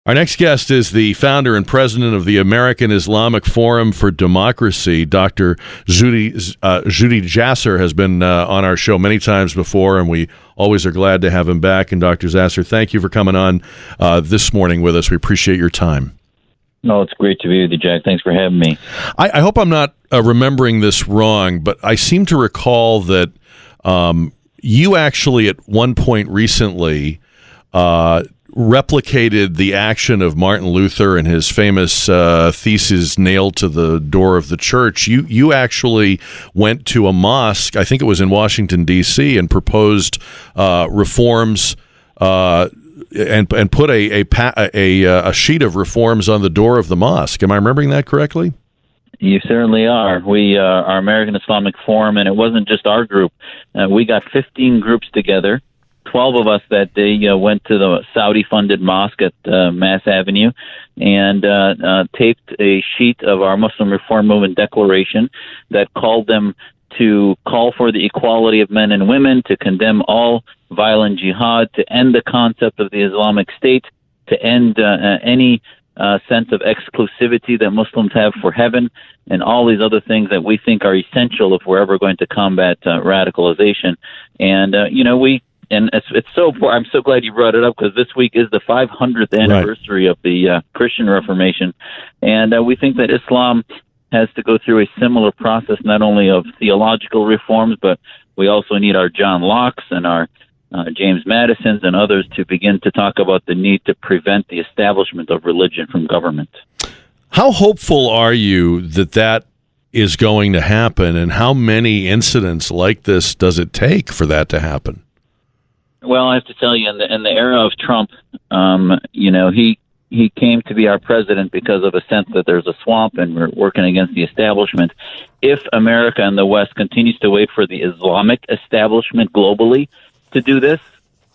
Our next guest is the founder and president of the American Islamic Forum for Democracy. Dr. Zuhdi Jasser has been on our show many times before, and we always are glad to have him back. And Dr. Jasser, thank you for coming on this morning with us. We appreciate your time. No, it's great to be with you, Jack. Thanks for having me. I hope I'm not remembering this wrong, but I seem to recall that you actually at one point recently replicated the action of Martin Luther and his famous thesis nailed to the door of the church. You actually went to a mosque, I think it was in Washington, D.C., and proposed reforms and put a sheet of reforms on the door of the mosque. Am I remembering that correctly? You certainly are. We our American Islamic Forum, and it wasn't just our group. We got 15 groups together. 12 of us that day went to the Saudi-funded mosque at Mass Avenue and taped a sheet of our Muslim Reform Movement declaration that called them to call for the equality of men and women, to condemn all violent jihad, to end the concept of the Islamic State, to end any sense of exclusivity that Muslims have for heaven, and all these other things that we think are essential if we're ever going to combat radicalization. And, And it's so. I'm so glad you brought it up, because this week is the 500th anniversary of the Christian Reformation, and we think that Islam has to go through a similar process, not only of theological reforms, but we also need our John Locke's and our James Madison's and others to begin to talk about the need to prevent the establishment of religion from government. How hopeful are you that is going to happen, and how many incidents like this does it take for that to happen? Well, I have to tell you, in the era of Trump, he came to be our president because of a sense that there's a swamp and we're working against the establishment. If America and the West continues to wait for the Islamic establishment globally to do this,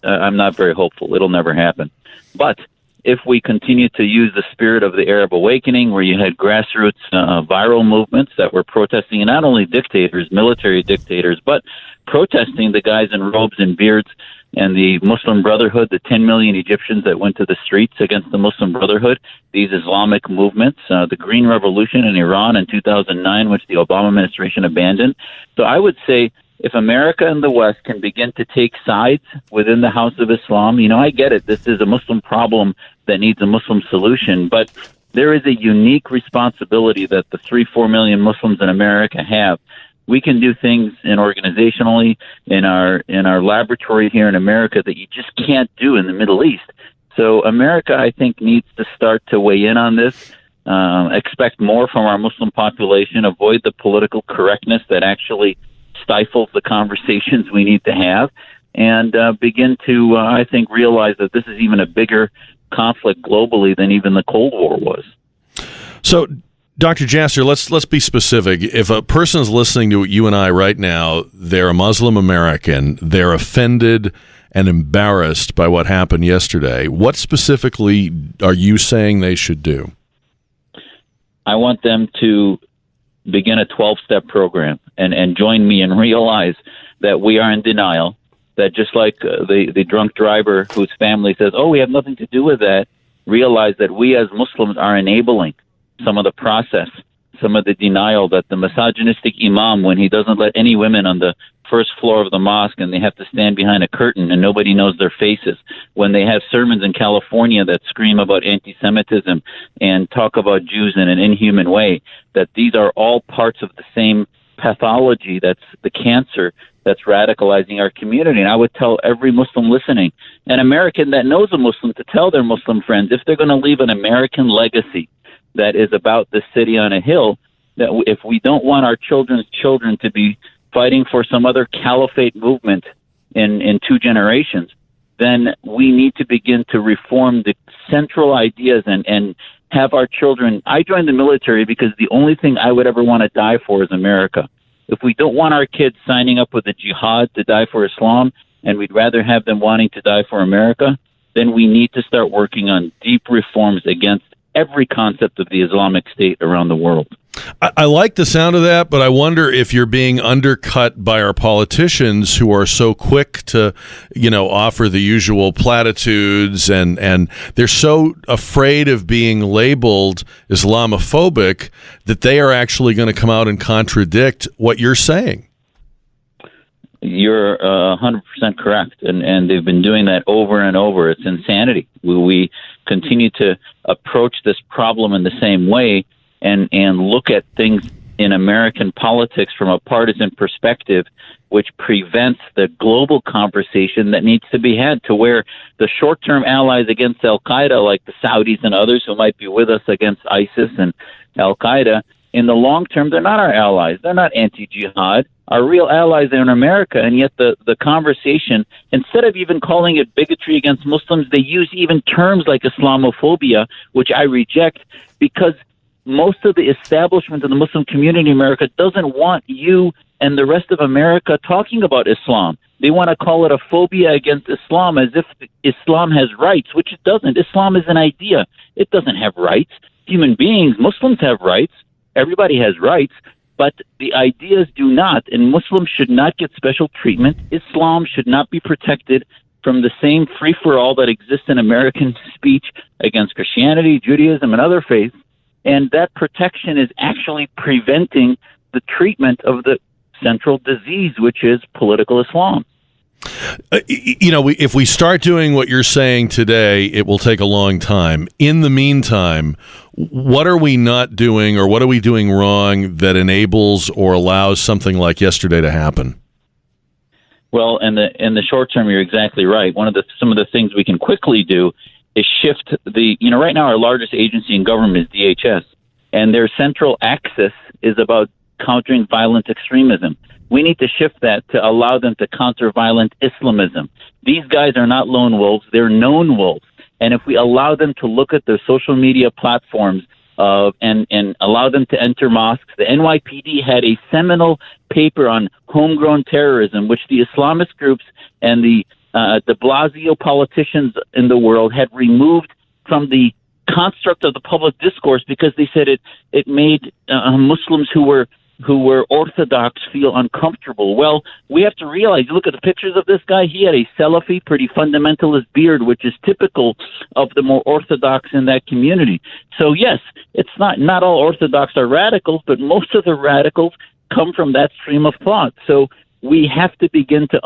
I'm not very hopeful. It'll never happen. But if we continue to use the spirit of the Arab awakening, where you had grassroots viral movements that were protesting, and not only dictators, military dictators, but protesting the guys in robes and beards and the Muslim Brotherhood, the 10 million Egyptians that went to the streets against the Muslim Brotherhood, these Islamic movements, the Green Revolution in Iran in 2009, which the Obama administration abandoned. So I would say if America and the West can begin to take sides within the House of Islam, I get it. This is a Muslim problem that needs a Muslim solution, but there is a unique responsibility that the 3-4 million Muslims in America have. We can do things organizationally in our laboratory here in America that you just can't do in the Middle East. So America, I think, needs to start to weigh in on this, expect more from our Muslim population, avoid the political correctness that actually stifles the conversations we need to have, and begin to, I think, realize that this is even a bigger conflict globally than even the Cold War was. So, Dr. Jasser, let's be specific. If a person is listening to you and I right now, they're a Muslim American, they're offended and embarrassed by what happened yesterday, what specifically are you saying they should do? I want them to begin a 12-step program and join me and realize that we are in denial, that just like the drunk driver whose family says, oh, we have nothing to do with that, realize that we as Muslims are enabling some of the process, some of the denial that the misogynistic imam, when he doesn't let any women on the first floor of the mosque and they have to stand behind a curtain and nobody knows their faces, when they have sermons in California that scream about anti-Semitism and talk about Jews in an inhuman way, that these are all parts of the same pathology that's the cancer that's radicalizing our community. And I would tell every Muslim listening, an American that knows a Muslim, to tell their Muslim friends, if they're going to leave an American legacy that is about the city on a hill, that if we don't want our children's children to be fighting for some other caliphate movement in 2 generations, then we need to begin to reform the central ideas and have our children. I joined the military because the only thing I would ever want to die for is America. If we don't want our kids signing up with the jihad to die for Islam, and we'd rather have them wanting to die for America, then we need to start working on deep reforms against every concept of the Islamic State around the world. I like the sound of that, but I wonder if you're being undercut by our politicians who are so quick to, offer the usual platitudes, and they're so afraid of being labeled Islamophobic that they are actually going to come out and contradict what you're saying. You're 100% correct, and they've been doing that over and over. It's insanity. We continue to approach this problem in the same way and look at things in American politics from a partisan perspective, which prevents the global conversation that needs to be had, to where the short-term allies against al-Qaeda, like the Saudis and others who might be with us against ISIS and al-Qaeda, in the long term, they're not our allies. They're not anti-jihad. Our real allies are in America, and yet the conversation, instead of even calling it bigotry against Muslims, they use even terms like Islamophobia, which I reject, because most of the establishment of the Muslim community in America doesn't want you and the rest of America talking about Islam. They want to call it a phobia against Islam, as if Islam has rights, which it doesn't. Islam is an idea. It doesn't have rights. Human beings, Muslims have rights. Everybody has rights, but the ideas do not, and Muslims should not get special treatment. Islam should not be protected from the same free-for-all that exists in American speech against Christianity, Judaism, and other faiths. And that protection is actually preventing the treatment of the central disease, which is political Islam. If we start doing what you're saying today, it will take a long time. In the meantime, what are we not doing, or what are we doing wrong that enables or allows something like yesterday to happen? Well, in the short term, you're exactly right. Some of the things we can quickly do is shift right now our largest agency in government is DHS, and their central axis is about countering violent extremism. We need to shift that to allow them to counter violent Islamism. These guys are not lone wolves, they're known wolves. And if we allow them to look at their social media platforms and allow them to enter mosques, the NYPD had a seminal paper on homegrown terrorism, which the Islamist groups and the de Blasio politicians in the world had removed from the construct of the public discourse because they said it made Muslims who were Orthodox feel uncomfortable. Well, we have to realize, you look at the pictures of this guy, he had a Salafi, pretty fundamentalist beard, which is typical of the more Orthodox in that community. So yes, it's not all Orthodox are radicals, but most of the radicals come from that stream of thought. So we have to begin to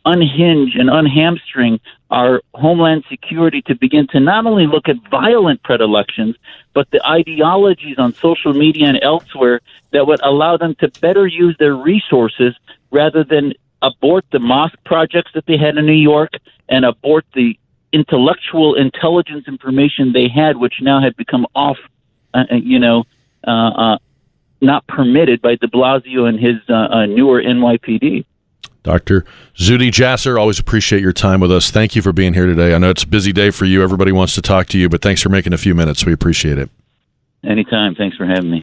unhinge and unhamstring our homeland security to begin to not only look at violent predilections, but the ideologies on social media and elsewhere that would allow them to better use their resources rather than abort the mosque projects that they had in New York and abort the intellectual intelligence information they had, which now had become not permitted by de Blasio and his newer NYPD. Dr. Zuhdi Jasser, always appreciate your time with us. Thank you for being here today. I know it's a busy day for you. Everybody wants to talk to you, but thanks for making a few minutes. We appreciate it. Anytime. Thanks for having me.